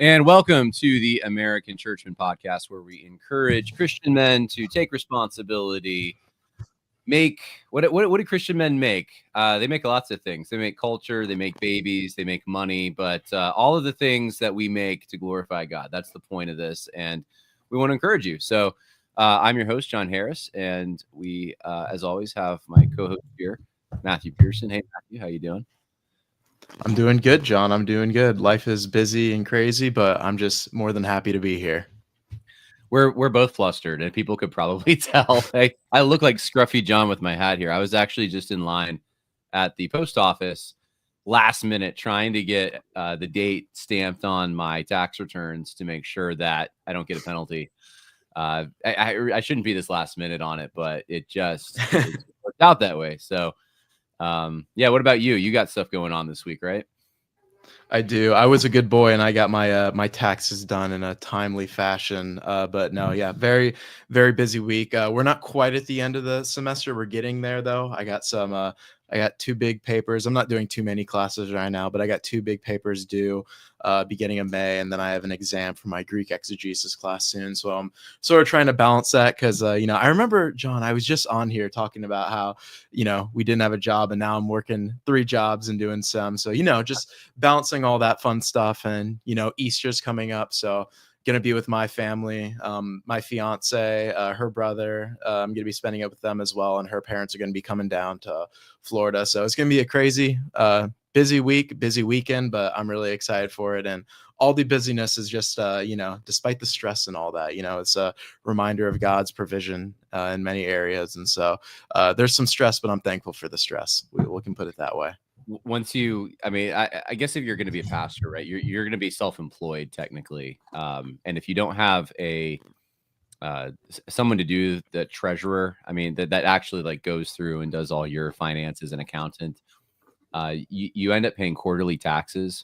And welcome to the American Churchman podcast, where we encourage Christian men to take responsibility. What do Christian men make? They make lots of things. They make culture, they make babies, they make money, but all of the things that we make to glorify God. That's the point of this, and we want to encourage you. So I'm your host, John Harris, and we, as always, have my co-host here, Matthew Pearson. Hey, Matthew, how you doing? I'm doing good, John. I'm doing good. Life is busy and crazy, but I'm just more than happy to be here. We're both flustered, and people could probably tell. I look like Scruffy John with my hat here. I was actually just in line at the post office last minute trying to get the date stamped on my tax returns to make sure that I don't get a penalty. I shouldn't be this last minute on it, but it worked out that way. So, yeah. What about you? You got stuff going on this week, right? I do. I was a good boy and I got my taxes done in a timely fashion. But no, yeah, very, very busy week. We're not quite at the end of the semester. We're getting there though. I got two big papers. I'm not doing too many classes right now, but I got two big papers due beginning of May, and then I have an exam for my Greek exegesis class soon. So I'm sort of trying to balance that because I remember, John, I was just on here talking about how we didn't have a job, and now I'm working 3 jobs and doing some. So just balancing all that fun stuff, and Easter's coming up, so going to be with my family, my fiance, her brother. I'm going to be spending it with them as well. And her parents are going to be coming down to Florida. So it's going to be a crazy, busy week, busy weekend, but I'm really excited for it. And all the busyness is just, despite the stress and all that, it's a reminder of God's provision in many areas. And so there's some stress, but I'm thankful for the stress. We can put it that way. I guess if you're going to be a pastor, right, you're going to be self-employed technically. And if you don't have someone to do the treasurer, that actually like goes through and does all your finances, an accountant, you end up paying quarterly taxes.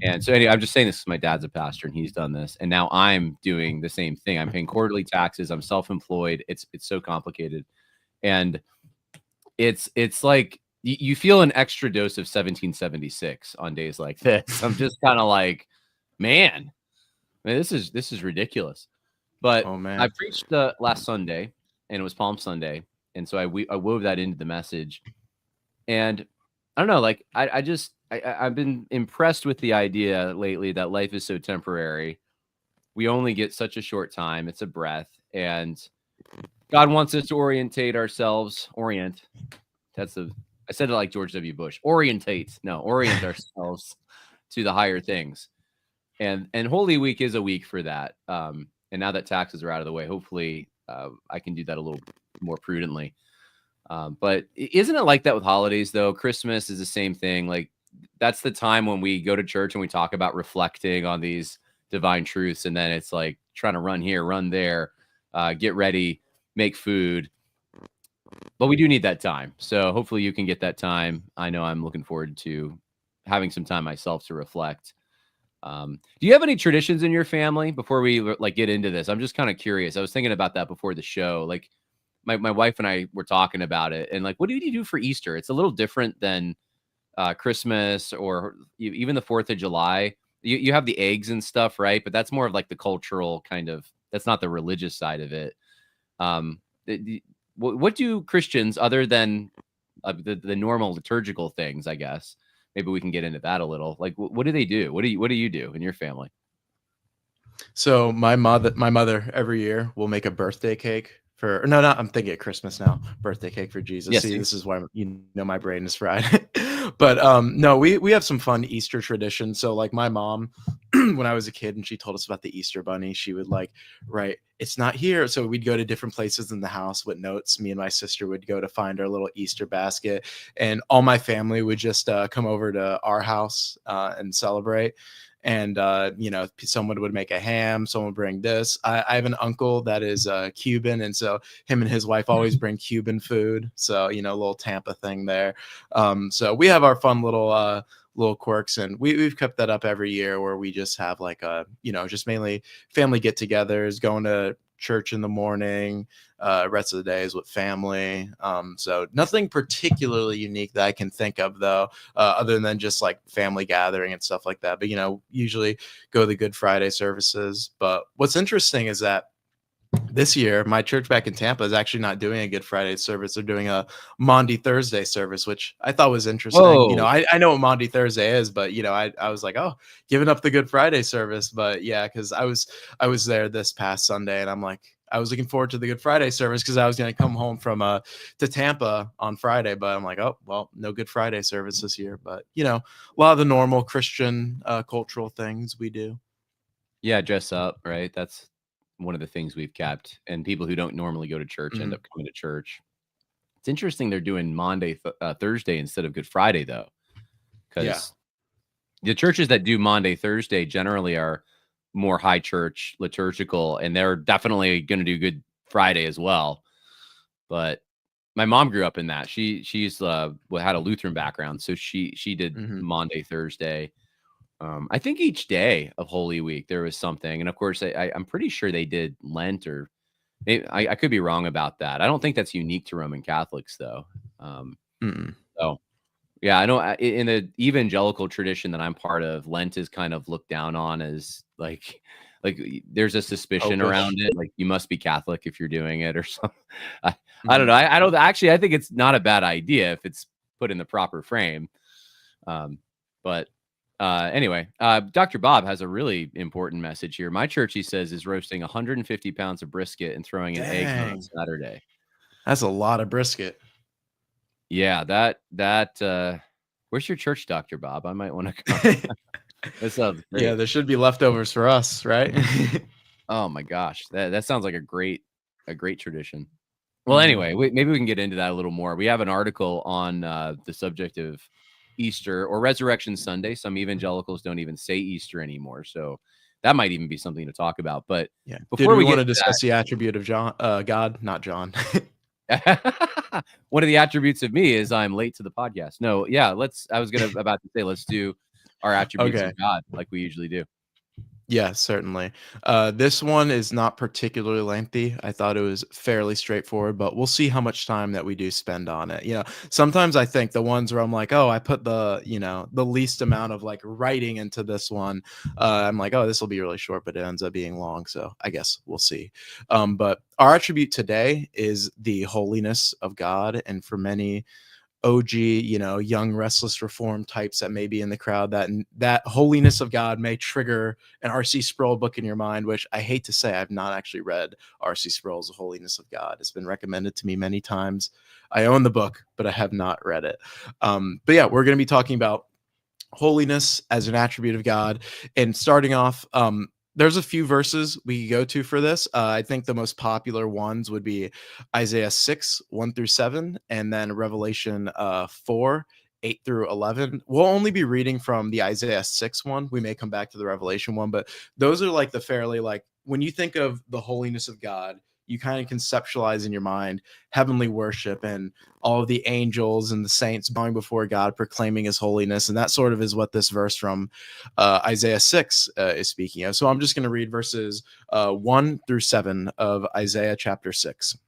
And so anyway, I'm just saying this because my dad's a pastor and he's done this. And now I'm doing the same thing. I'm paying quarterly taxes. I'm self-employed. It's so complicated. And it's like, you feel an extra dose of 1776 on days like this. I'm just kind of like, man, this is ridiculous. But oh, man. I preached last Sunday, and it was Palm Sunday, and so I wove that into the message. And I don't know, like I've been impressed with the idea lately that life is so temporary. We only get such a short time. It's a breath, and God wants us to orient ourselves I said it like George W. Bush. Orient ourselves to the higher things. And Holy Week is a week for that. And now that taxes are out of the way, hopefully I can do that a little more prudently. But isn't it like that with holidays, though? Christmas is the same thing. Like, that's the time when we go to church and we talk about reflecting on these divine truths. And then it's like trying to run here, run there, get ready, make food. But we do need that time. So hopefully you can get that time. I know I'm looking forward to having some time myself to reflect. Do you have any traditions in your family before we get into this? I'm just kind of curious. I was thinking about that before the show. Like my wife and I were talking about it, and like, what do you do for Easter? It's a little different than Christmas or even the 4th of July. You have the eggs and stuff, right? But that's more of like the cultural kind of, that's not the religious side of it. What do Christians, other than the normal liturgical things, I guess, maybe we can get into that a little. Like, what do they do? What do you do in your family? So my mother every year will make a birthday cake I'm thinking of Christmas now. Birthday cake for Jesus. Yes, See, this is why my brain is fried. But no, we have some fun Easter traditions. So like my mom, when I was a kid and she told us about the Easter bunny, she would write, "It's not here." So we'd go to different places in the house with notes. Me and my sister would go to find our little Easter basket, and all my family would just come over to our house and celebrate. And, someone would make a ham, someone would bring this. I have an uncle that is Cuban. And so him and his wife always bring Cuban food. So, a little Tampa thing there. So we have our fun little quirks, and we've kept that up every year where we just have just mainly family get-togethers, going to church in the morning. Rest of the day is with family. So nothing particularly unique that I can think of, though, other than just like family gathering and stuff like that. But, usually go to the Good Friday services. But what's interesting is that this year, my church back in Tampa is actually not doing a Good Friday service. They're doing a Maundy Thursday service, which I thought was interesting. Whoa. I know what Maundy Thursday is, but I was like, oh, giving up the Good Friday service. But yeah, because I was there this past Sunday, and I'm like, I was looking forward to the Good Friday service because I was going to come home from to Tampa on Friday, but I'm like, oh well, no Good Friday service this year. But a lot of the normal Christian cultural things we do. Yeah, dress up, right? That's one of the things we've kept. And people who don't normally go to church end up coming to church. It's interesting they're doing Monday, Thursday instead of Good Friday, though, because the churches that do Monday, Thursday generally are more high church liturgical, and they're definitely going to do Good Friday as well. But my mom grew up in that. She's had a Lutheran background, so she did Monday, Thursday. I think each day of Holy Week there was something, and of course I'm pretty sure they did Lent, or maybe, I could be wrong about that. I don't think that's unique to Roman Catholics, though. So yeah, I know in the evangelical tradition that I'm part of, Lent is kind of looked down on as like there's a suspicion around it, like you must be Catholic if you're doing it or something. I don't know. I don't actually. I think it's not a bad idea if it's put in the proper frame. But anyway, Dr. Bob has a really important message here. My church, he says, is roasting 150 pounds of brisket and throwing in eggs on Saturday. That's a lot of brisket. Yeah, that where's your church, Dr. Bob? I might want to come. That sounds great. Yeah, there should be leftovers for us, right? Oh my gosh, that sounds like a great tradition. Well, anyway, maybe we can get into that a little more. We have an article on the subject of Easter or Resurrection Sunday. Some evangelicals don't even say Easter anymore, so that might even be something to talk about. But yeah, before we want to discuss the attribute of God, not John. One of the attributes of me is I'm late to the podcast. No, yeah, I was about to say, let's do our attributes of God like we usually do. Yeah, certainly. This one is not particularly lengthy. I thought it was fairly straightforward, but we'll see how much time that we do spend on it. Sometimes I think the ones where I'm like, oh, I put the least amount of like writing into this one. I'm like, oh, this will be really short, but it ends up being long. So I guess we'll see. But our attribute today is the holiness of God. And for many OG, young restless reform types that may be in the crowd, that holiness of God may trigger an R.C. Sproul book in your mind, which I hate to say, I've not actually read R.C. Sproul's The Holiness of God. It's been recommended to me many times. I own the book, but I have not read it. But yeah, we're going to be talking about holiness as an attribute of God. And starting off, there's a few verses we could go to for this. I think the most popular ones would be Isaiah 6, 1-7, and then Revelation 4, 8-11. We'll only be reading from the Isaiah 6 one. We may come back to the Revelation one, but those are like the fairly, like, when you think of the holiness of God, you kind of conceptualize in your mind heavenly worship and all of the angels and the saints bowing before God, proclaiming his holiness. And that sort of is what this verse from Isaiah 6 is speaking of. So I'm just going to read verses 1-7 of Isaiah chapter 6.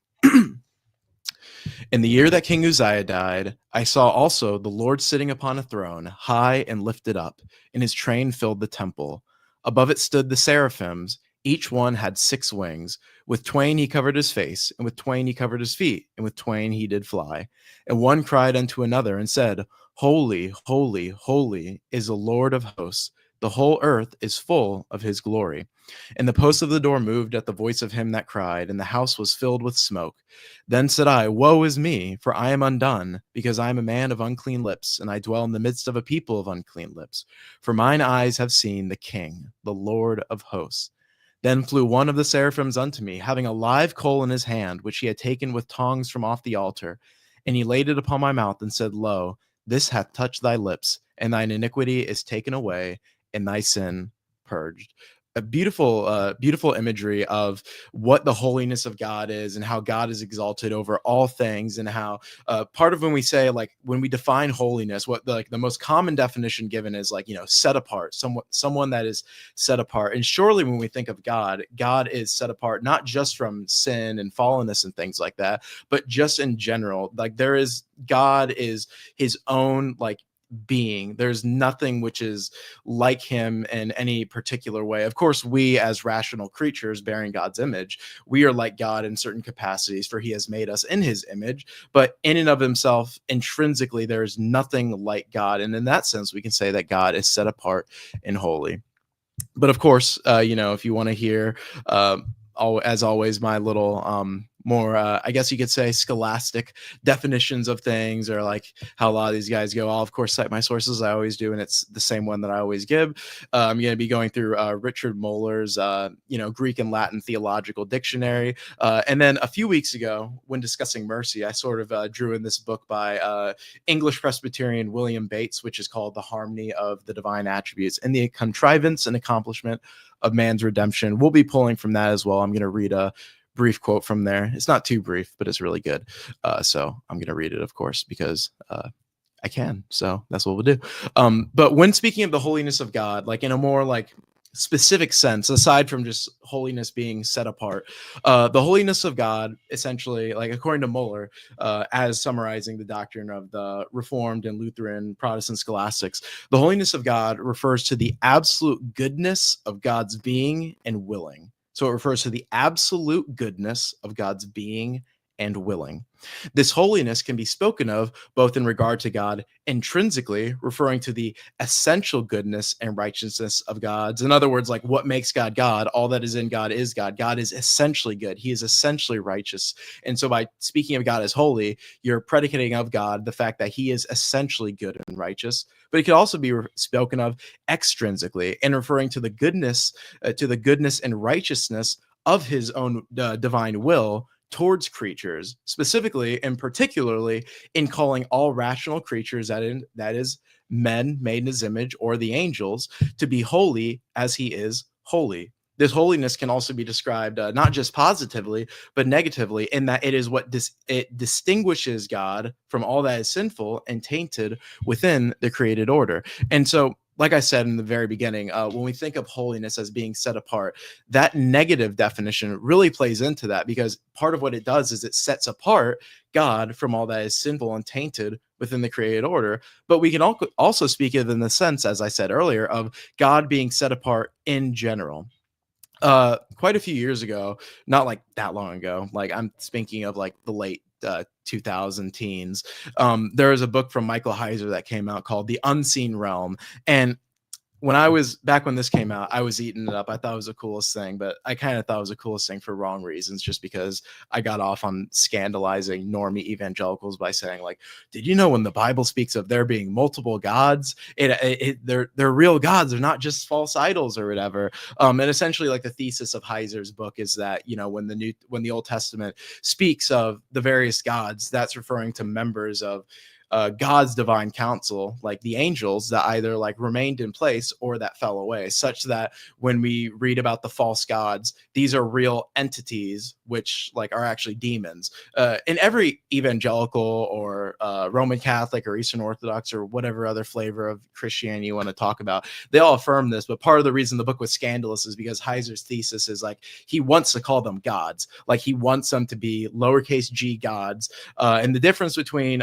In the year that King Uzziah died, I saw also the Lord sitting upon a throne, high and lifted up, and his train filled the temple. Above it stood the seraphims. Each one had 6 wings. With twain he covered his face, and with twain he covered his feet, and with twain he did fly. And one cried unto another and said, Holy, holy, holy is the Lord of hosts. The whole earth is full of his glory. And the posts of the door moved at the voice of him that cried, and the house was filled with smoke. Then said I, Woe is me, for I am undone, because I am a man of unclean lips, and I dwell in the midst of a people of unclean lips. For mine eyes have seen the King, the Lord of hosts. Then flew one of the seraphims unto me, having a live coal in his hand, which he had taken with tongs from off the altar. And he laid it upon my mouth, and said, Lo, this hath touched thy lips, and thine iniquity is taken away, and thy sin purged. a beautiful imagery of what the holiness of God is and how God is exalted over all things, and how part of when we say, like, when we define holiness, what the most common definition given is, like, set apart, someone that is set apart. And surely when we think of God, God is set apart not just from sin and fallenness and things like that, but just in general. Like, God is his own, like, being. There's nothing which is like him in any particular way. Of course, we as rational creatures bearing God's image, we are like God in certain capacities, for he has made us in his image. But in and of himself, intrinsically, there is nothing like God. And in that sense, we can say that God is set apart and holy. But of course, if you want to hear, as always, my little more, I guess you could say, scholastic definitions of things, or like how a lot of these guys go, I'll of course cite my sources. I always do, and it's the same one that I always give. I'm going to be going through Richard Muller's, Greek and Latin Theological Dictionary. And then a few weeks ago, when discussing mercy, I sort of drew in this book by English Presbyterian William Bates, which is called The Harmony of the Divine Attributes and the Contrivance and Accomplishment of Man's Redemption. We'll be pulling from that as well. I'm going to read a brief quote from there. It's not too brief, but it's really good. So I'm going to read it, of course, because I can. So that's what we'll do. But when speaking of the holiness of God, like in a more like specific sense, aside from just holiness being set apart, the holiness of God, essentially, like according to Muller, as summarizing the doctrine of the Reformed and Lutheran Protestant scholastics, the holiness of God refers to the absolute goodness of God's being and willing. So it refers to the absolute goodness of God's being and willing. This holiness can be spoken of both in regard to God intrinsically, referring to the essential goodness and righteousness of God's. In other words, like what makes God God, all that is in God is God. God is essentially good. He is essentially righteous. And so by speaking of God as holy, you're predicating of God the fact that he is essentially good and righteous. But it could also be spoken of extrinsically and referring to the goodness and righteousness of his own divine will towards creatures, specifically and particularly in calling all rational creatures, that is men made in his image or the angels, to be holy as he is holy. This holiness can also be described not just positively, but negatively, in that it is what it distinguishes God from all that is sinful and tainted within the created order. And so, like I said in the very beginning, when we think of holiness as being set apart, that negative definition really plays into that, because part of what it does is it sets apart God from all that is sinful and tainted within the created order. But we can also speak of it in the sense, as I said earlier, of God being set apart in general. Quite a few years ago, not like that long ago, like I'm speaking of like the late 2000 teens, there was a book from Michael Heiser that came out called The Unseen Realm. And when this came out, I was eating it up. I thought it was the coolest thing, but I kind of thought it was the coolest thing for wrong reasons, just because I got off on scandalizing normie evangelicals by saying, like, did you know when the Bible speaks of there being multiple gods, they're real gods. They're not just false idols or whatever. And essentially, like, the thesis of Heiser's book is that, when the Old Testament speaks of the various gods, that's referring to members of God's divine council, like the angels, that either like remained in place or that fell away, such that when we read about the false gods, these are real entities which like are actually demons. In every evangelical or Roman Catholic or Eastern Orthodox or whatever other flavor of Christianity you want to talk about, they all affirm this. But part of the reason the book was scandalous is because Heiser's thesis is like he wants to call them gods, like he wants them to be lowercase g gods. And the difference between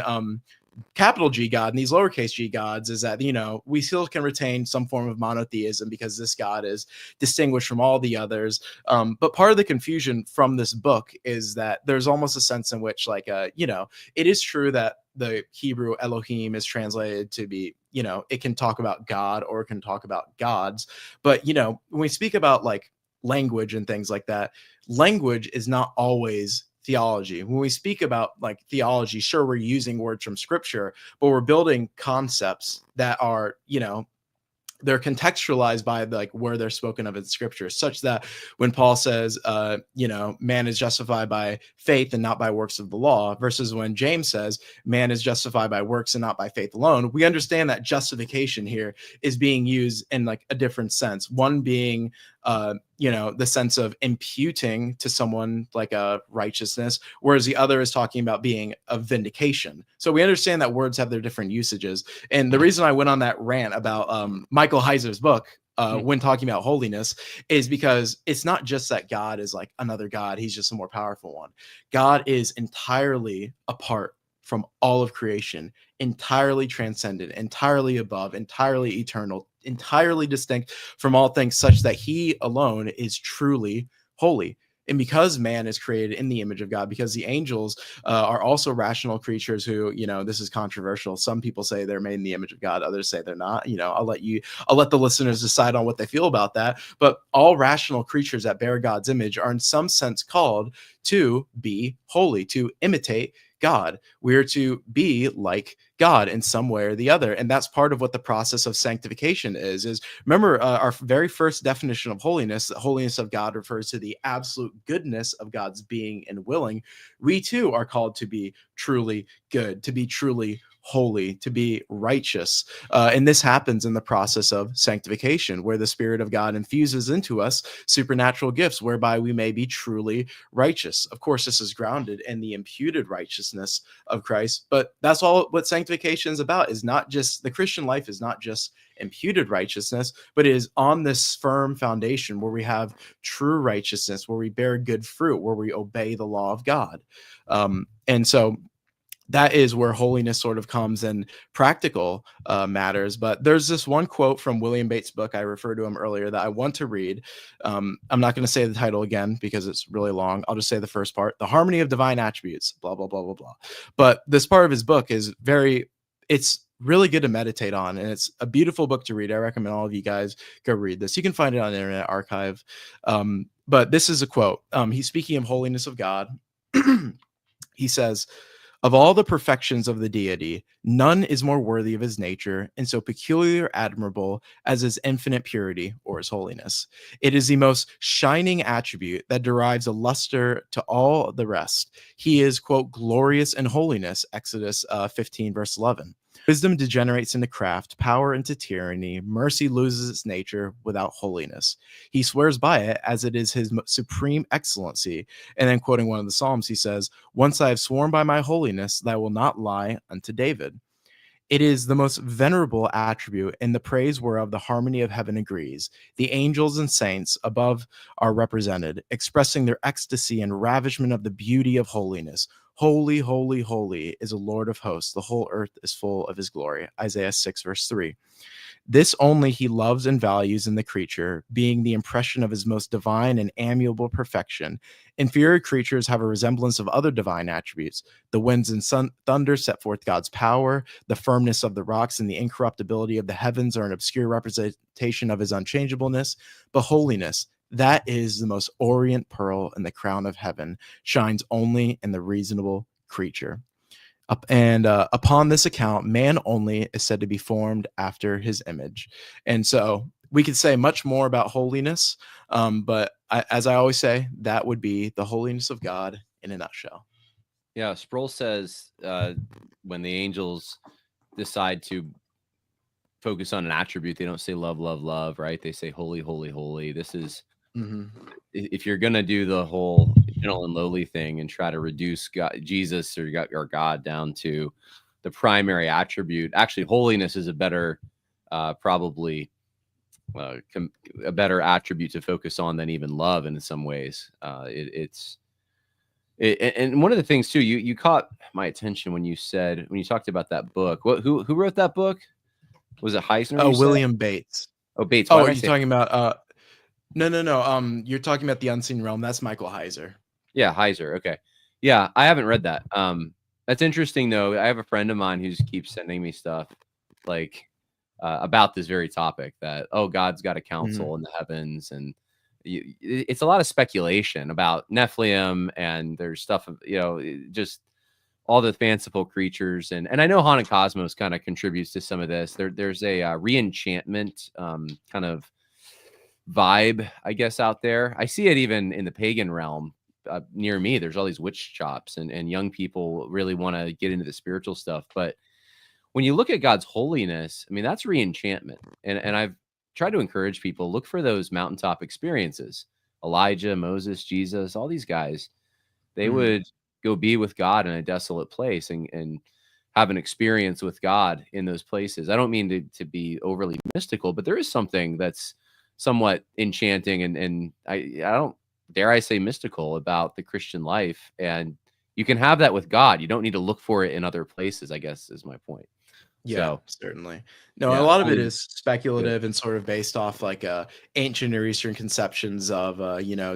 capital G God and these lowercase g gods is that, we still can retain some form of monotheism because this God is distinguished from all the others. But part of the confusion from this book is that there's almost a sense in which, like, it is true that the Hebrew Elohim is translated to be, it can talk about God or it can talk about gods. But, when we speak about like language and things like that, language is not always theology. When we speak about like theology, sure, we're using words from scripture, but we're building concepts that are, they're contextualized by like where they're spoken of in scripture, such that when Paul says, man is justified by faith and not by works of the law, versus when James says man is justified by works and not by faith alone, we understand that justification here is being used in like a different sense. One being the sense of imputing to someone like a righteousness, whereas the other is talking about being a vindication. So we understand that words have their different usages. And the reason I went on that rant about Michael Heiser's book, when talking about holiness, is because it's not just that God is like another God. He's just a more powerful one. God is entirely apart from all of creation, entirely transcendent, entirely above, entirely eternal, entirely distinct from all things, such that he alone is truly holy. And because man is created in the image of God, because the angels are also rational creatures who, this is controversial. Some people say they're made in the image of God. Others say they're not. I'll let the listeners decide on what they feel about that. But all rational creatures that bear God's image are in some sense called to be holy, to imitate God. We're to be like God in some way or the other. And that's part of what the process of sanctification is remember our very first definition of holiness, the holiness of God refers to the absolute goodness of God's being and willing. We too are called to be truly good, to be truly holy, to be righteous. And this happens in the process of sanctification, where the Spirit of God infuses into us supernatural gifts whereby we may be truly righteous. Of course, this is grounded in the imputed righteousness of Christ, but that's all what sanctification is about. Is not just the Christian life is not just imputed righteousness, but it is on this firm foundation where we have true righteousness, where we bear good fruit, where we obey the law of God. And so that is where holiness sort of comes in practical matters. But there's this one quote from William Bates' book, I referred to him earlier, that I want to read. I'm not going to say the title again because it's really long. I'll just say the first part: The Harmony of Divine Attributes, blah, blah, blah, blah, blah. But this part of his book is it's really good to meditate on, and it's a beautiful book to read. I recommend all of you guys go read this. You can find it on the Internet Archive. But this is a quote. He's speaking of holiness of God. He says, "Of all the perfections of the deity, none is more worthy of his nature and so peculiar admirable as his infinite purity or his holiness. It is the most shining attribute that derives a luster to all the rest. He is, quote, glorious in holiness," Exodus 15, verse 11. "Wisdom degenerates into craft, power into tyranny, mercy loses its nature without holiness. He swears by it as it is his supreme excellency." And then quoting one of the Psalms, he says, "Once I have sworn by my holiness that I will not lie unto David." It is the most venerable attribute, in the praise whereof the harmony of heaven agrees. The angels and saints above are represented, expressing their ecstasy and ravishment of the beauty of holiness. Holy, holy, holy is the Lord of hosts. The whole earth is full of his glory. Isaiah 6, verse 3. This only he loves and values in the creature, being the impression of his most divine and amiable perfection. Inferior creatures have a resemblance of other divine attributes. The winds and thunder set forth God's power. The firmness of the rocks and the incorruptibility of the heavens are an obscure representation of his unchangeableness. But holiness, that is the most orient pearl in the crown of heaven, shines only in the reasonable creature. And upon this account, man only is said to be formed after his image. And so we could say much more about holiness, but as I always say, that would be the holiness of God in a nutshell. Yeah, Sproul says when the angels decide to focus on an attribute, they don't say love, love, love, right? They say holy, holy, holy. This is if you're gonna do the whole gentle and lowly thing and try to reduce Jesus or God down to the primary attribute. Actually, holiness is a better, probably a better attribute to focus on than even love in some ways. And one of the things too, you caught my attention when you talked about that book. Who wrote that book? Was it Heisner? Oh, William Bates. Oh, Bates. Oh, are you talking about? No. You're talking about The Unseen Realm. That's Michael Heiser. Yeah, Heiser. Okay. Yeah, I haven't read that. That's interesting though. I have a friend of mine who keeps sending me stuff like about this very topic that God's got a council in the heavens, and it's a lot of speculation about Nephilim, and there's stuff just all the fanciful creatures, and I know Haunted Cosmos kind of contributes to some of this. There's a re-enchantment kind of vibe, I guess, out there. I see it even in the pagan realm. Near me, there's all these witch shops, and young people really want to get into the spiritual stuff. But when you look at God's holiness, I mean, that's re-enchantment. And I've try to encourage people, look for those mountaintop experiences. Elijah, Moses, Jesus, all these guys, they would go be with God in a desolate place and have an experience with God in those places. I don't mean to be overly mystical, but there is something that's somewhat enchanting and I don't dare I say mystical about the Christian life. And you can have that with God. You don't need to look for it in other places, I guess is my point. Yeah, So certainly. No, a yeah, lot I of it mean, is speculative and sort of based off like ancient Near Eastern conceptions of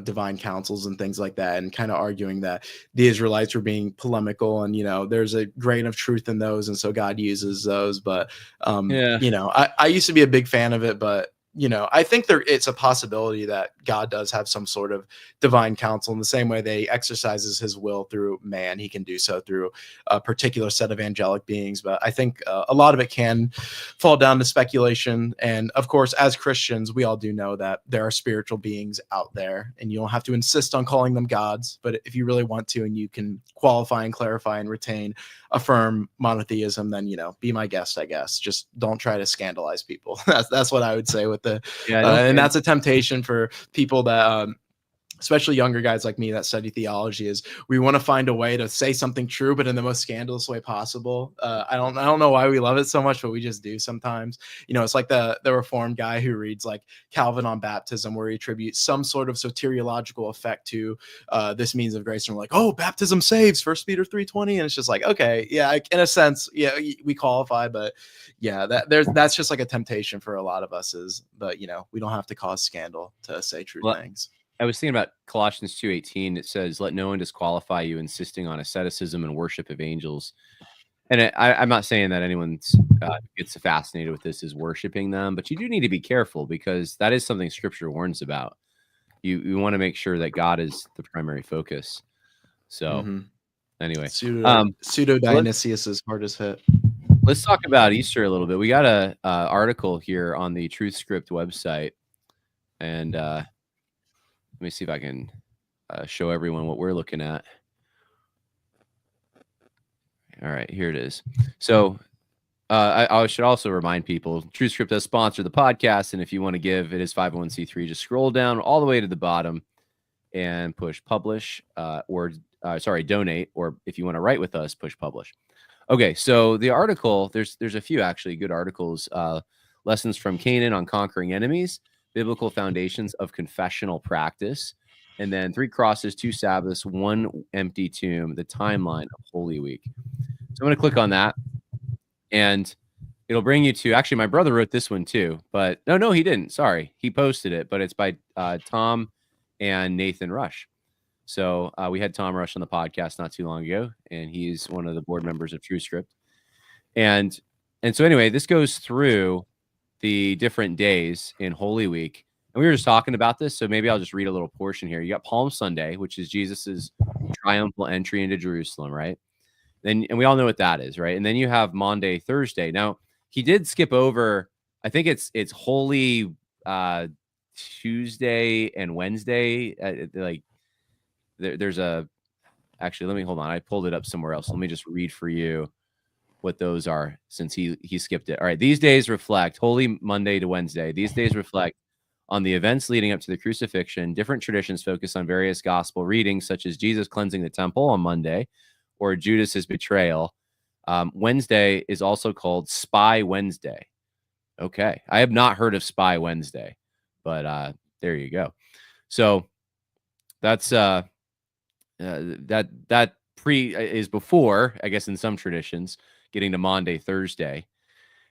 divine councils and things like that, and kind of arguing that the Israelites were being polemical, and there's a grain of truth in those, and so God uses those. But yeah. I used to be a big fan of it, but I think it's a possibility that God does have some sort of divine counsel in the same way they exercises his will through man. He can do so through a particular set of angelic beings. But I think a lot of it can fall down to speculation. And of course, as Christians, we all do know that there are spiritual beings out there, and you don't have to insist on calling them gods. But if you really want to, and you can qualify and clarify and retain affirm monotheism, then be my guest, I guess. Just don't try to scandalize people. That's what I would say with the Yeah, and that's a temptation for people that especially younger guys like me that study theology, is we want to find a way to say something true, but in the most scandalous way possible. I don't know why we love it so much, but we just do sometimes. It's like the Reformed guy who reads like Calvin on baptism, where he attributes some sort of soteriological effect to this means of grace, and we're like, oh, baptism saves, 1 Peter 3:20, and it's just like, okay, yeah, in a sense, yeah, we qualify, but yeah, that's just like a temptation for a lot of us. But we don't have to cause scandal to say true things. I was thinking about Colossians 2:18. It says, "Let no one disqualify you, insisting on asceticism and worship of angels." And I'm not saying that anyone gets fascinated with this is worshiping them, but you do need to be careful because that is something Scripture warns about. You want to make sure that God is the primary focus. So anyway, Pseudo Dionysius is hard as hit. Let's talk about Easter a little bit. We got a article here on the Truth Script website, and let me see if I can show everyone what we're looking at. All right, here it is. So I should also remind people, TruthScript does sponsor the podcast, and if you want to give, it is 501c3. Just scroll down all the way to the bottom and push publish, donate, or if you want to write with us, push publish. Okay, so the article, there's a few actually good articles. Lessons from Canaan on Conquering Enemies, Biblical Foundations of Confessional Practice, and then 3 Crosses, 2 Sabbaths, 1 Empty Tomb, the timeline of Holy Week. So I'm going to click on that, and it'll bring you to, actually, my brother wrote this one too, but no, he didn't. Sorry. He posted it, but it's by Tom and Nathan Rush. So we had Tom Rush on the podcast not too long ago, and he's one of the board members of TrueScript. And so anyway, this goes through the different days in Holy Week. And we were just talking about this, so maybe I'll just read a little portion here. You got Palm Sunday, which is Jesus's triumphal entry into Jerusalem, right? And we all know what that is, right? And then you have Maundy Thursday. Now, he did skip over, I think it's Holy Tuesday and Wednesday. There's actually, let me hold on. I pulled it up somewhere else. Let me just read for you what those are, since he skipped it. All right. These days reflect Holy Monday to Wednesday. These days reflect on the events leading up to the crucifixion. Different traditions focus on various gospel readings, such as Jesus cleansing the temple on Monday or Judas's betrayal. Wednesday is also called Spy Wednesday. Okay. I have not heard of Spy Wednesday, but there you go. So that's that is before, I guess, in some traditions, getting to Maundy Thursday.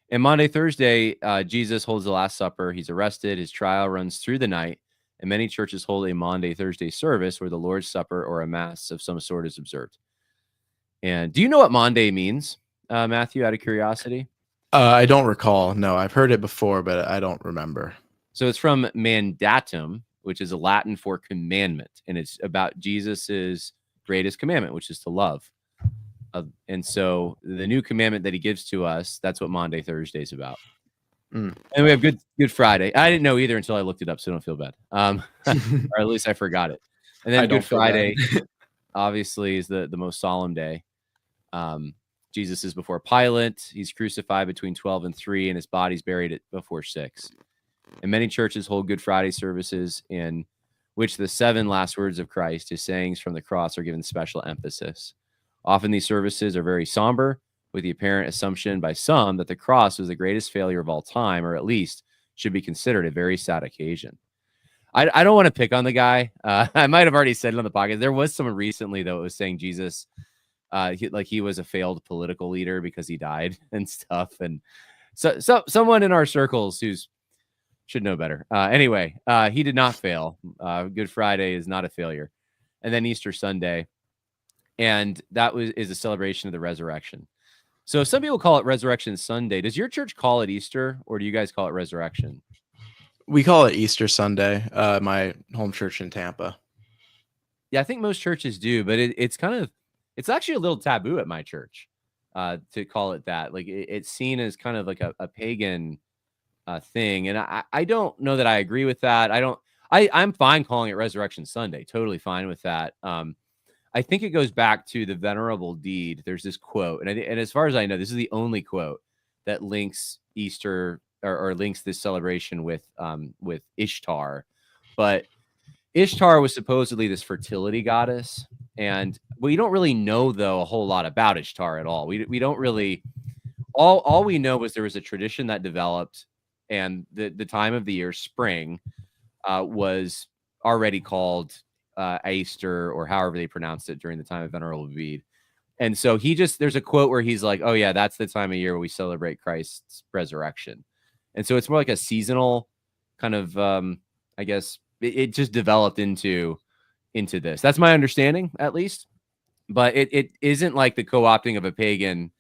And Maundy Thursday, Jesus holds the Last Supper. He's arrested. His trial runs through the night. And many churches hold a Maundy Thursday service where the Lord's Supper or a Mass of some sort is observed. And do you know what Maundy means, Matthew, out of curiosity? I don't recall. No, I've heard it before, but I don't remember. So it's from mandatum, which is a Latin for commandment. And it's about Jesus's greatest commandment, which is to love. And so the new commandment that he gives to us, that's what Maundy Thursday is about. And we have Good Friday. I didn't know either until I looked it up, so don't feel bad. Or at least I forgot it. And then Good Friday, obviously, is the most solemn day. Jesus is before Pilate. He's crucified between 12 and 3, and his body's buried before 6. And many churches hold Good Friday services in which the 7 last words of Christ, his sayings from the cross, are given special emphasis. Often these services are very somber, with the apparent assumption by some that the cross was the greatest failure of all time, or at least should be considered a very sad occasion. I don't want to pick on the guy. I might have already said it on the podcast. There was someone recently, though, it was saying Jesus, he was a failed political leader because he died and stuff. And so someone in our circles who's should know better. Anyway, he did not fail. Good Friday is not a failure. And then Easter Sunday, and that is a celebration of the resurrection. So some people call it Resurrection Sunday. Does your church call it Easter, or do you guys call it Resurrection? We call it Easter Sunday, my home church in Tampa. Yeah, I think most churches do, but it's actually a little taboo at my church to call it that. Like it's seen as kind of like a pagan thing. And I don't know that I agree with that. I'm fine calling it Resurrection Sunday. Totally fine with that. I think it goes back to the venerable deed. There's this quote, and as far as I know, this is the only quote that links Easter or links this celebration with Ishtar. But Ishtar was supposedly this fertility goddess, and we don't really know though a whole lot about Ishtar at all. We don't really. All we know was there was a tradition that developed, and the time of the year, spring, was already called Easter, or however they pronounced it during the time of Venerable Bede. And so there's a quote where he's like, oh yeah, that's the time of year where we celebrate Christ's resurrection. And so it's more like a seasonal kind of, I guess it just developed into this. That's my understanding, at least. But it isn't like the co-opting of a pagan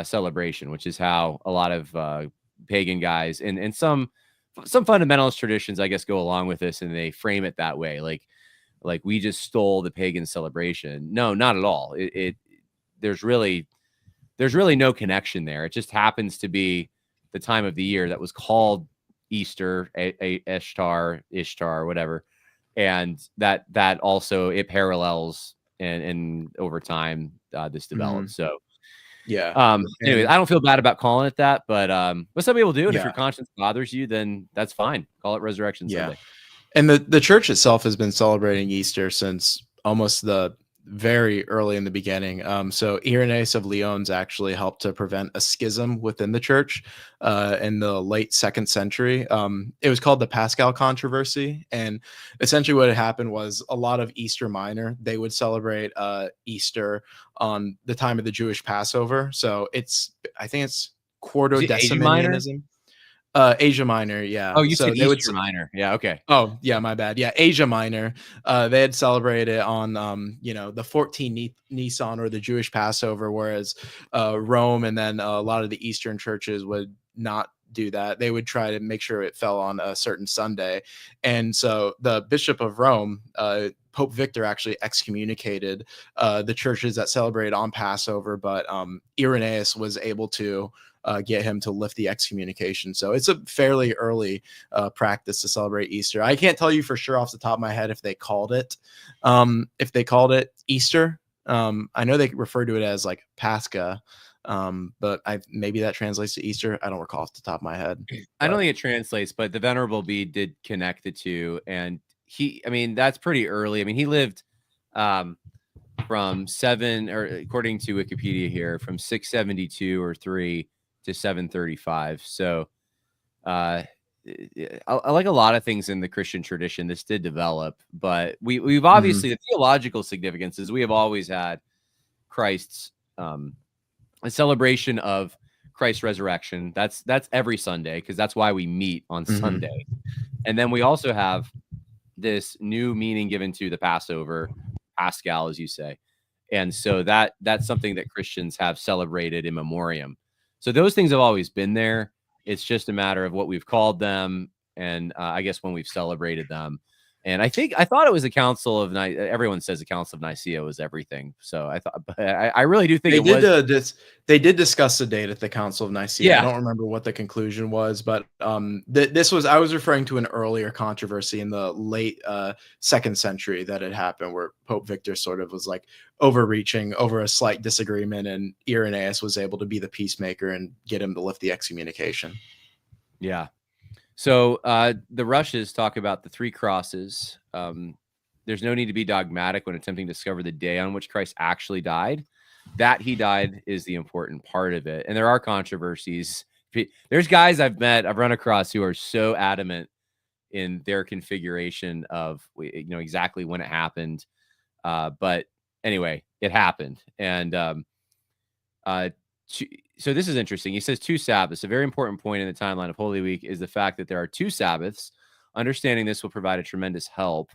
celebration, which is how a lot of pagan guys and some fundamentalist traditions, I guess, go along with this, and they frame it that way, like we just stole the pagan celebration. No, not at all. There's really no connection there. It just happens to be the time of the year that was called Easter, Ishtar, whatever, and that also it parallels and over time this developed. So yeah. Anyways, I don't feel bad about calling it that, but some people do, and if Yeah. your conscience bothers you, then that's fine. Call it Resurrection Sunday. And the church itself has been celebrating Easter since almost the very early in the beginning. So Irenaeus of Lyons actually helped to prevent a schism within the church in the late 2nd century. It was called the Paschal Controversy. And essentially what had happened was a lot of Easter Minor, they would celebrate Easter on the time of the Jewish Passover. So I think it's Quarto-Deciminianism. Asia Minor, yeah. Oh, you so said they Easter Minor. Yeah, okay. Oh, yeah, my bad. Yeah, Asia Minor. They had celebrated on, the 14 Nisan, or the Jewish Passover, whereas Rome and then a lot of the Eastern churches would not do that. They would try to make sure it fell on a certain Sunday. And so the Bishop of Rome, Pope Victor, actually excommunicated the churches that celebrated on Passover, but Irenaeus was able to get him to lift the excommunication. So it's a fairly early practice to celebrate Easter. I can't tell you for sure off the top of my head if they called it Easter. I know they refer to it as like Pascha, but maybe that translates to Easter. I don't recall off the top of my head. I don't think it translates, but the Venerable Bede did connect the two, and that's pretty early. I mean, he lived from 7, or according to Wikipedia here, from 672 or 3 to 735. So I like a lot of things in the Christian tradition, this did develop, but we've obviously the theological significance is we have always had Christ's a celebration of Christ's resurrection. That's every Sunday, because that's why we meet on Sunday. And then we also have this new meaning given to the Passover, Paschal, as you say. And so that's something that Christians have celebrated in memoriam. So those things have always been there. It's just a matter of what we've called them, and I guess when we've celebrated them. And I thought it was the Council of Nicaea. Everyone says the Council of Nicaea was everything. So I thought, but I really do think they did discuss the date at the Council of Nicaea. Yeah. I don't remember what the conclusion was, but I was referring to an earlier controversy in the late 2nd century that had happened, where Pope Victor sort of was like overreaching over a slight disagreement, and Irenaeus was able to be the peacemaker and get him to lift the excommunication. Yeah. So the Rushes talk about the three crosses. There's no need to be dogmatic when attempting to discover the day on which Christ actually died. That he died is the important part of it. And there are controversies. There's guys I've run across who are so adamant in their configuration of, exactly when it happened. But anyway, it happened. And so this is interesting. He says 2 Sabbaths. A very important point in the timeline of Holy Week is the fact that there are 2 Sabbaths. Understanding this will provide a tremendous help.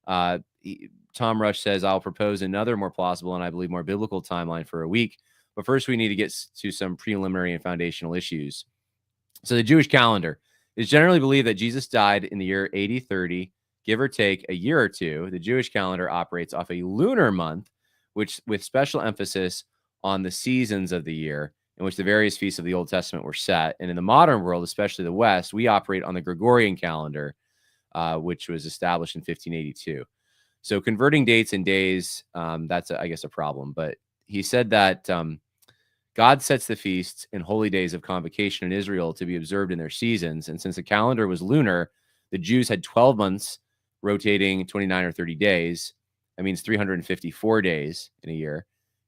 Tom Rush says, I'll propose another more plausible and I believe more biblical timeline for a week. But first, we need to get to some preliminary and foundational issues. So the Jewish calendar is generally believed that Jesus died in the year 8030, give or take a year or two. The Jewish calendar operates off a lunar month, which with special emphasis on the seasons of the year in which the various feasts of the Old Testament were set. And in the modern world, especially the West, we operate on the Gregorian calendar, which was established in 1582. So converting dates and days, that's, I guess, a problem. But he said that God sets the feasts and holy days of convocation in Israel to be observed in their seasons. And since the calendar was lunar, the Jews had 12 months rotating 29 or 30 days. That means 354 days in a year.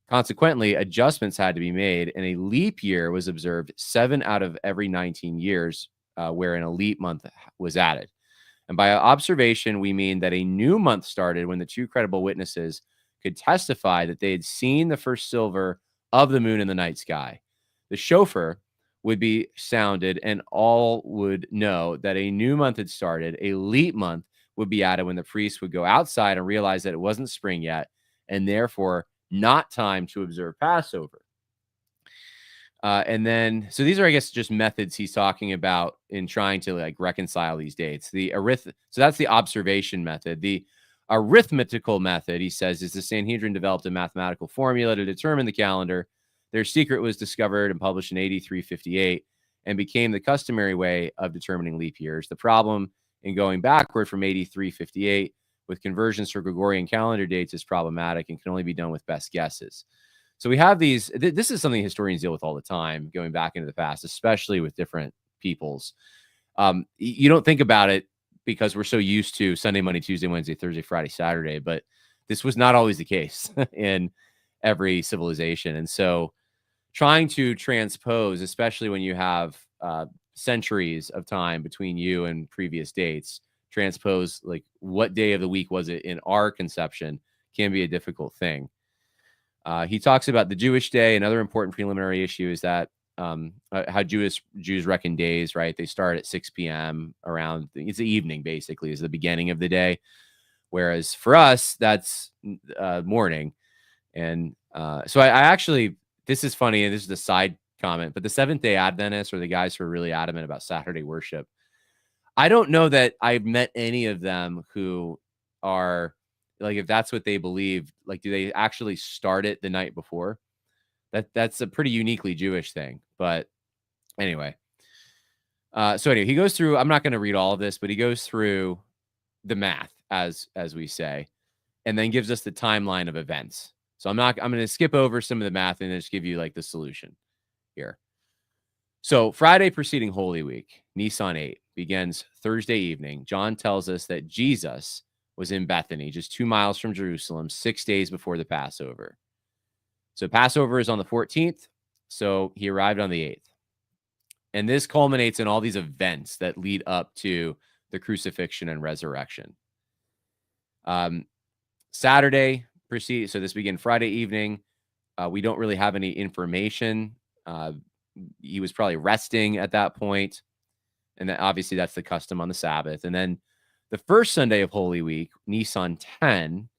Consequently, adjustments had to be made, and a leap year was observed 7 out of every 19 years, wherein a leap month was added. And by observation, we mean that a new month started when the 2 credible witnesses could testify that they had seen the first silver of the moon in the night sky. The shofar would be sounded, and all would know that a new month had started. A leap month would be added when the priest would go outside and realize that it wasn't spring yet, and therefore not time to observe Passover. And then, so these are, I guess, just methods he's talking about in trying to like reconcile these dates. So that's the observation method. The arithmetical method, he says, is the Sanhedrin developed a mathematical formula to determine the calendar. Their secret was discovered and published in 8358 and became the customary way of determining leap years. The problem in going backward from 8358 with conversions to Gregorian calendar dates is problematic and can only be done with best guesses. So we have these. This is something historians deal with all the time, going back into the past, especially with different peoples. You don't think about it because we're so used to Sunday, Monday, Tuesday, Wednesday, Thursday, Friday, Saturday, but this was not always the case in every civilization. And so trying to transpose, especially when you have centuries of time between you and previous dates, transpose like what day of the week was it in our conception can be a difficult thing. He talks about the Jewish day. Another important preliminary issue is that how Jews reckon days, right? They start at 6 p.m. around, it's the evening, basically, is the beginning of the day. Whereas for us, that's morning. And so I actually, this is funny, and this is a side comment, but the Seventh-day Adventists, or the guys who are really adamant about Saturday worship, I don't know that I've met any of them who are, like, if that's what they believe, like, do they actually start it the night before? That's a pretty uniquely Jewish thing. But anyway, so anyway, he goes through, I'm not going to read all of this, but he goes through the math, as we say, and then gives us the timeline of events. So I'm going to skip over some of the math and just give you like the solution here. So Friday preceding Holy Week, Nisan 8, begins Thursday evening. John tells us that Jesus was in Bethany, just 2 miles from Jerusalem, 6 days before the Passover. So Passover is on the 14th, so he arrived on the 8th. And this culminates in all these events that lead up to the crucifixion and resurrection. Saturday proceeds, so this begins Friday evening. We don't really have any information. He was probably resting at that point. And then obviously that's the custom on the Sabbath. And then the first Sunday of Holy Week, Nisan 10,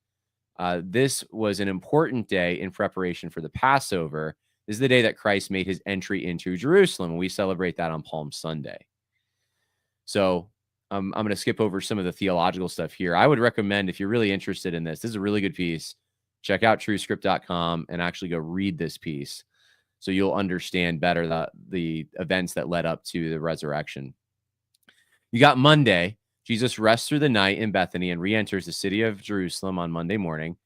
this was an important day in preparation for the Passover. This is the day that Christ made his entry into Jerusalem, and we celebrate that on Palm Sunday. So I'm going to skip over some of the theological stuff here. I would recommend, if you're really interested in this is a really good piece. Check out truescript.com and actually go read this piece so you'll understand better the events that led up to the resurrection. You got Monday. Jesus rests through the night in Bethany and re-enters the city of Jerusalem on Monday morning.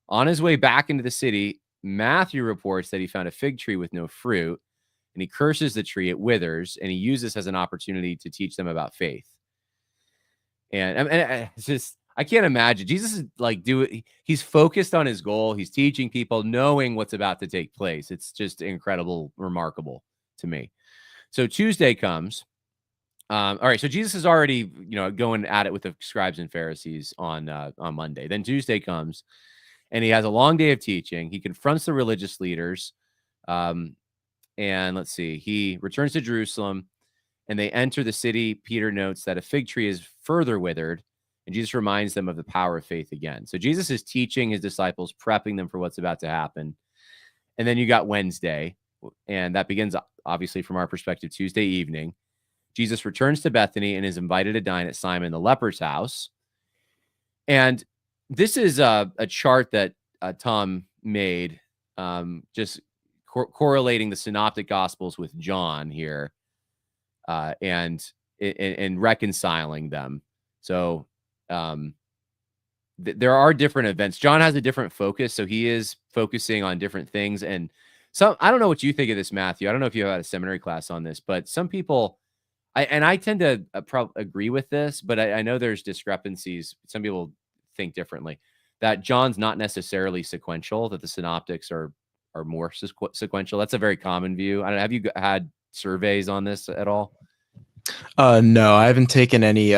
On his way back into the city, Matthew reports that he found a fig tree with no fruit. and he curses the tree, it withers, and he uses this as an opportunity to teach them about faith. And it's just, I can't imagine. Jesus is like, he's focused on his goal. He's teaching people, knowing what's about to take place. It's just incredible, remarkable to me. So Tuesday comes. All right. So Jesus is already, going at it with the scribes and Pharisees on Monday. Then Tuesday comes, and he has a long day of teaching. He confronts the religious leaders. And let's see, he returns to Jerusalem, and they enter the city. Peter notes that a fig tree is further withered, and Jesus reminds them of the power of faith again. So Jesus is teaching his disciples, prepping them for what's about to happen. And then you got Wednesday, and that begins, obviously, from our perspective, Tuesday evening. Jesus returns to Bethany and is invited to dine at Simon the leper's house. And this is a chart that Tom made, just correlating the synoptic gospels with John here, and reconciling them. So there are different events. John has a different focus, so he is focusing on different things. And I don't know what you think of this, Matthew. I don't know if you had a seminary class on this, but some people, I tend to agree with this, but I know there's discrepancies. Some people think differently, that John's not necessarily sequential, that the synoptics are more sequential. That's a very common view. I don't know, have you had surveys on this at all? No, I haven't taken any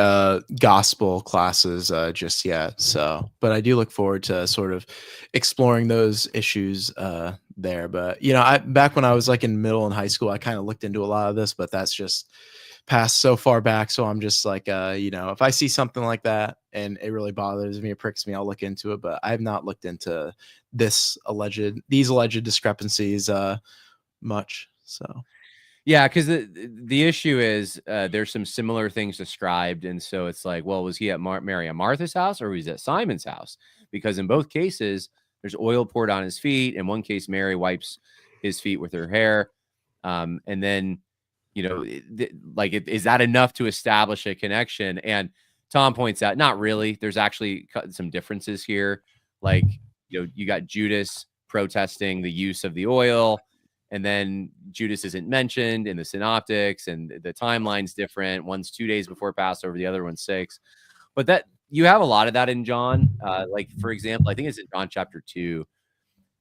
gospel classes just yet. So, but I do look forward to sort of exploring those issues there. But back when I was like in middle and high school, I kind of looked into a lot of this, but that's just passed so far back. So I'm just like, if I see something like that and it really bothers me, it pricks me, I'll look into it. But I have not looked into these alleged discrepancies much. So. Yeah, because the issue is there's some similar things described, and so it's like, well, was he at Mary and Martha's house, or was he at Simon's house? Because in both cases, there's oil poured on his feet. In one case, Mary wipes his feet with her hair, and then, is that enough to establish a connection? And Tom points out, not really. There's actually some differences here. Like, you got Judas protesting the use of the oil, and then Judas isn't mentioned in the synoptics, and the timeline's different. One's 2 days before Passover, the other one's 6. But that, you have a lot of that in John. Like, for example, I think it's in John chapter 2.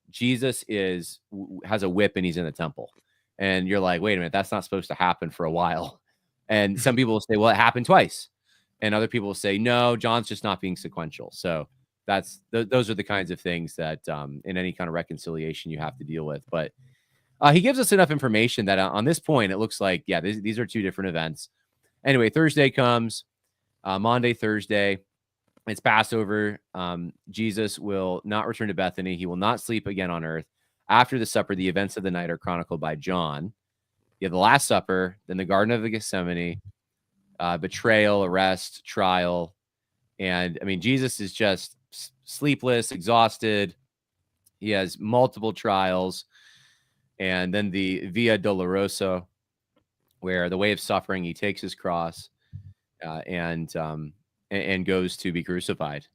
Jesus has a whip and he's in the temple. And you're like, wait a minute, that's not supposed to happen for a while. And some people will say, well, it happened twice. And other people will say, no, John's just not being sequential. So those are the kinds of things that in any kind of reconciliation you have to deal with. But he gives us enough information that on this point, it looks like, yeah, these are two different events. Anyway, Thursday comes, Maundy, Thursday. It's Passover. Jesus will not return to Bethany. He will not sleep again on earth. After the supper, the events of the night are chronicled by John. You have the Last Supper, then the Garden of the Gethsemane, betrayal, arrest, trial. And I mean, Jesus is just sleepless, exhausted. He has multiple trials. And then the Via Dolorosa, where the way of suffering, he takes his cross and goes to be crucified.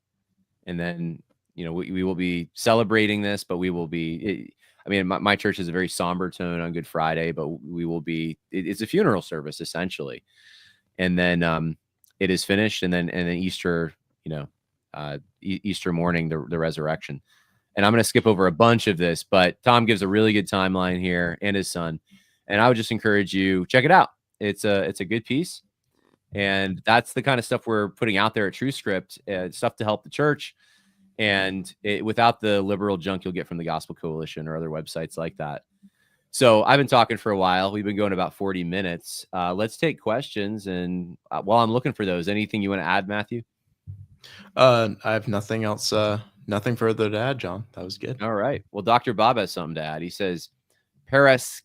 And then, we will be celebrating this, but we will be, my church is a very somber tone on Good Friday, but we will be, it's a funeral service essentially. And then it is finished. And then Easter, Easter morning, the resurrection. And I'm going to skip over a bunch of this, but Tom gives a really good timeline here, and his son. And I would just encourage you, check it out. It's a good piece. And that's the kind of stuff we're putting out there at TrueScript, stuff to help the church. And without the liberal junk you'll get from the Gospel Coalition or other websites like that. So I've been talking for a while. We've been going about 40 minutes. Let's take questions. And while I'm looking for those, anything you want to add, Matthew? I have nothing else. Nothing further to add, John. That was good. All right. Well, Dr. Bob has something to add. He says, Paraskeu.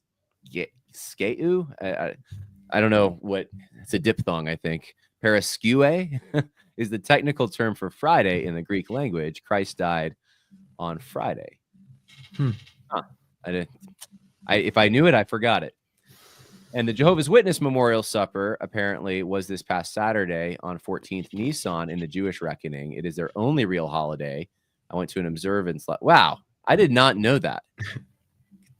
I don't know what, it's a diphthong, I think. Paraskeu is the technical term for Friday in the Greek language. Christ died on Friday. Huh. If I knew it, I forgot it. And the Jehovah's Witness Memorial Supper apparently was this past Saturday on 14th Nisan in the Jewish reckoning. It is their only real holiday. I went to an observance. Wow, I did not know that.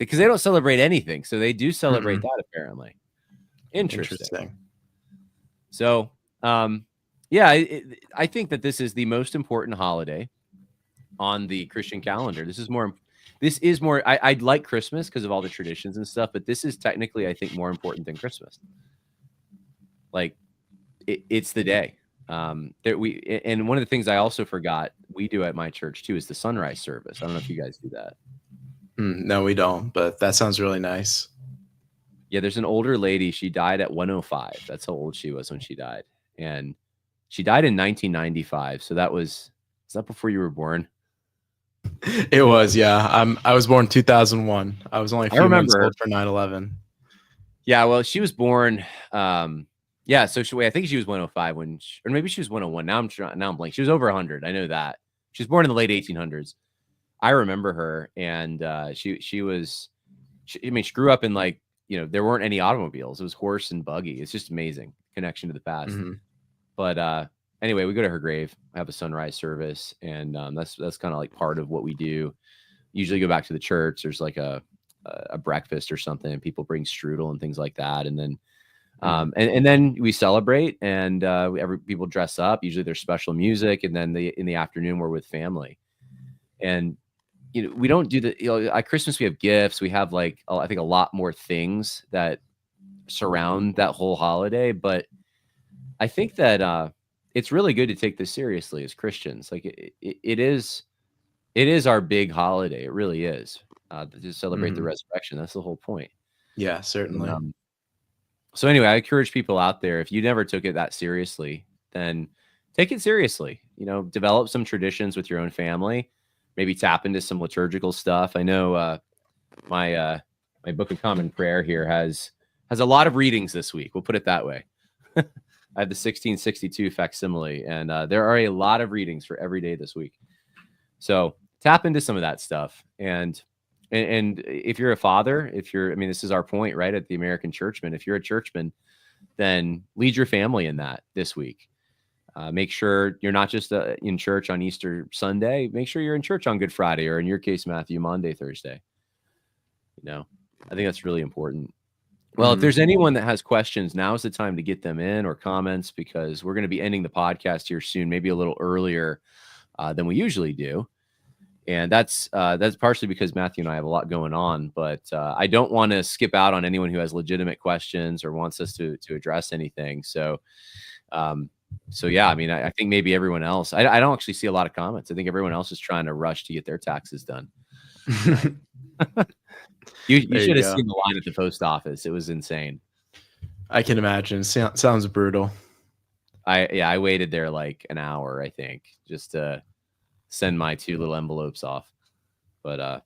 because they don't celebrate anything. So they do celebrate that apparently. Interesting. So, yeah, I think that this is the most important holiday on the Christian calendar. This is more. I like Christmas because of all the traditions and stuff, but this is technically, I think, more important than Christmas. Like, it's the day. And one of the things I also forgot we do at my church too is the sunrise service. I don't know if you guys do that. No, we don't, but that sounds really nice. Yeah, there's an older lady. She died at 105. That's how old she was when she died. And she died in 1995. So is that before you were born? It was, yeah. I was born 2001. I was only a few months old for 9/11. Yeah, well, she was born. Yeah, so I think she was 105 or maybe she was 101. Now I'm blank. She was over 100. I know that. She was born in the late 1800s. I remember her, and she grew up in, like, there weren't any automobiles. It was horse and buggy. It's just amazing connection to the past. Mm-hmm. But anyway, we go to her grave, have a sunrise service, and that's kind of like part of what we do. Usually go back to the church. There's like a breakfast or something, and people bring strudel and things like that, and then and then we celebrate, and people dress up. Usually there's special music, and then in the afternoon we're with family. And we don't do at Christmas we have gifts. We have, like, I think a lot more things that surround that whole holiday, but I think that it's really good to take this seriously as Christians. Like, it is our big holiday. It really is, to celebrate the resurrection. That's the whole point. Yeah, certainly. So anyway, I encourage people out there, if you never took it that seriously, then take it seriously. Develop some traditions with your own family. Maybe tap into some liturgical stuff. I know my Book of Common Prayer here has a lot of readings this week. We'll put it that way. I have the 1662 facsimile, and there are a lot of readings for every day this week. So tap into some of that stuff. And if you're a father, this is our point, right, at the American Churchman. If you're a churchman, then lead your family in that this week. Make sure you're not just in church on Easter Sunday. Make sure you're in church on Good Friday, or in your case, Matthew, Monday, Thursday. I think that's really important. Well, if there's anyone that has questions, now is the time to get them in, or comments, because we're going to be ending the podcast here soon, maybe a little earlier than we usually do. And that's partially because Matthew and I have a lot going on, but I don't want to skip out on anyone who has legitimate questions or wants us to address anything. So yeah, I think maybe everyone else, I don't actually see a lot of comments. I think everyone else is trying to rush to get their taxes done. You should have seen the line at the post office. It was insane. I can imagine. Sounds brutal. I waited there like an hour, I think, just to send my 2 little envelopes off. But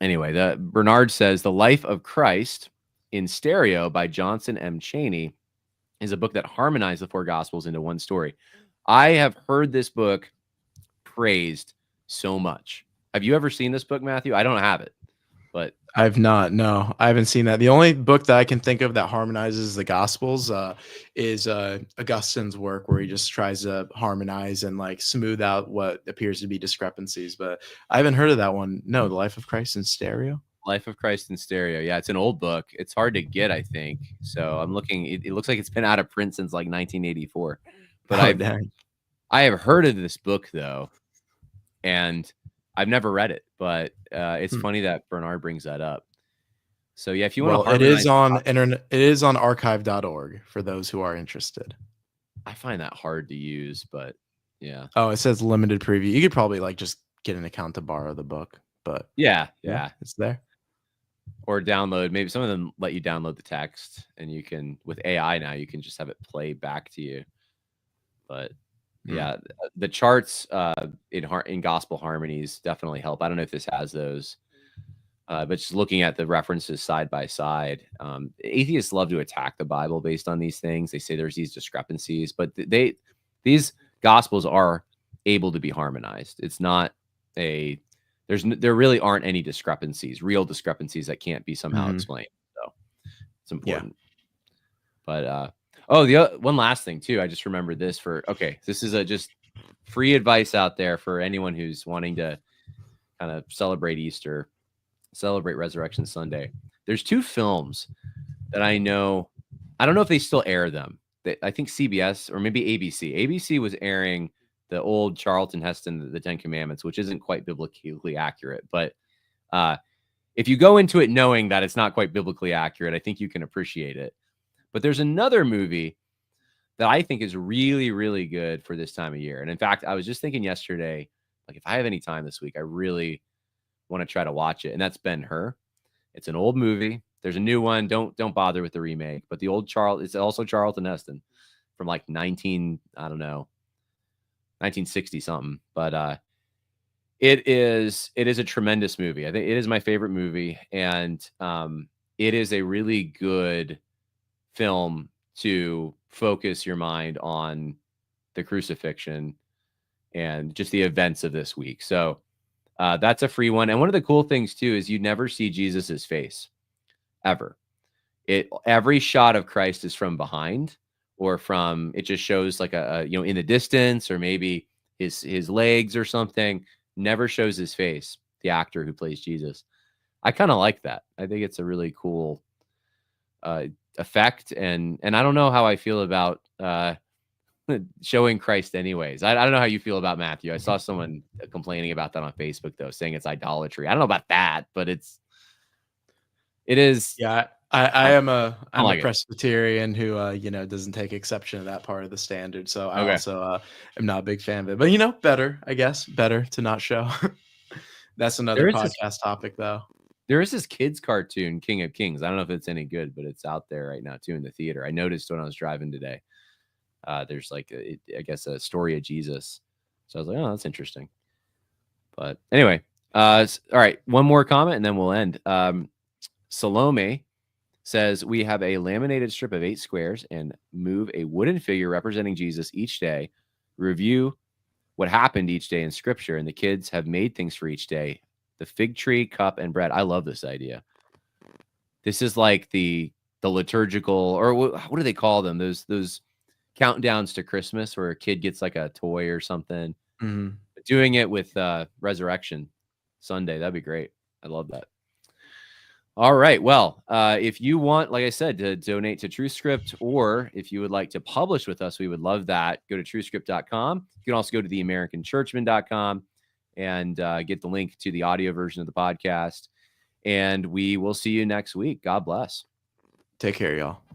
anyway, Bernard says The Life of Christ in Stereo by Johnson M. Chaney is a book that harmonized the 4 Gospels into one story. I have heard this book praised so much. Have you ever seen this book, Matthew? I don't have it, but I've not. No, I haven't seen that. The only book that I can think of that harmonizes the Gospels is Augustine's work, where he just tries to harmonize and, like, smooth out what appears to be discrepancies. But I haven't heard of that one. No, The Life of Christ in Stereo. Life of Christ in Stereo. Yeah, it's an old book. It's hard to get, I think. So I'm looking. It looks like it's been out of print since like 1984. But I have heard of this book though, and I've never read it. But it's funny that Bernard brings that up. So yeah, if you want to, it is on internet. It is on archive.org for those who are interested. I find that hard to use, but yeah. Oh, it says limited preview. You could probably, like, just get an account to borrow the book, but yeah, it's there. Or download. Maybe some of them let you download the text, and you can, with AI now, you can just have it play back to you. But yeah, the charts in gospel harmonies definitely help. I don't know if this has those, but just looking at the references side by side, atheists love to attack the Bible based on these things. They say there's these discrepancies, but these gospels are able to be harmonized. It's not there really aren't any real discrepancies that can't be somehow explained. So it's important. Yeah. But the one last thing too, I just remembered this this is just free advice out there for anyone who's wanting to kind of celebrate Easter. celebrate Resurrection Sunday. There's two films that I know. I don't know if they still air them. I think CBS or maybe ABC. ABC was airing the old Charlton Heston, the Ten Commandments, which isn't quite biblically accurate. But if you go into it knowing that it's not quite biblically accurate, I think you can appreciate it. But there's another movie that I think is really, really good for this time of year. And in fact, I was just thinking yesterday, like if I have any time this week, I really want to try to watch it. And that's Ben-Hur. It's an old movie. There's a new one. Don't bother with the remake. But the old it's also Charlton Heston from like 1960 something. But it is a tremendous movie. I think it is my favorite movie, and it is a really good film to focus your mind on the crucifixion and just the events of this week. So that's a free one. And one of the cool things too is you never see Jesus's face ever. Every shot of Christ is from behind, or from, it just shows like a in the distance, or maybe his legs or something. Never shows his face, the actor who plays Jesus. I kind of like that. I think it's a really cool effect, and I don't know how I feel about showing Christ anyways. I don't know how you feel about Matthew. I saw someone complaining about that on Facebook though, saying it's idolatry. I don't know about that, but it is. Yeah, I'm a like Presbyterian who doesn't take exception to that part of the standard. So I Okay. also am not a big fan of it. But better to not show. That's another podcast topic though. There is this kids cartoon, King of Kings. I don't know if it's any good, but it's out there right now too in the theater. I noticed when I was driving today. There's like I guess a story of Jesus. So I was like, oh, that's interesting. But anyway, all right, one more comment and then we'll end. Salome says, we have a laminated strip of 8 squares and move a wooden figure representing Jesus each day. Review what happened each day in scripture, and the kids have made things for each day. The fig tree, cup, and bread. I love this idea. This is like the liturgical, or what do they call them? Those countdowns to Christmas where a kid gets like a toy or something. Mm-hmm. Doing it with Resurrection Sunday, that'd be great. I love that. All right. Well, if you want, like I said, to donate to TrueScript, or if you would like to publish with us, we would love that. Go to TrueScript.com. You can also go to theamericanchurchman.com and get the link to the audio version of the podcast. And we will see you next week. God bless. Take care, y'all.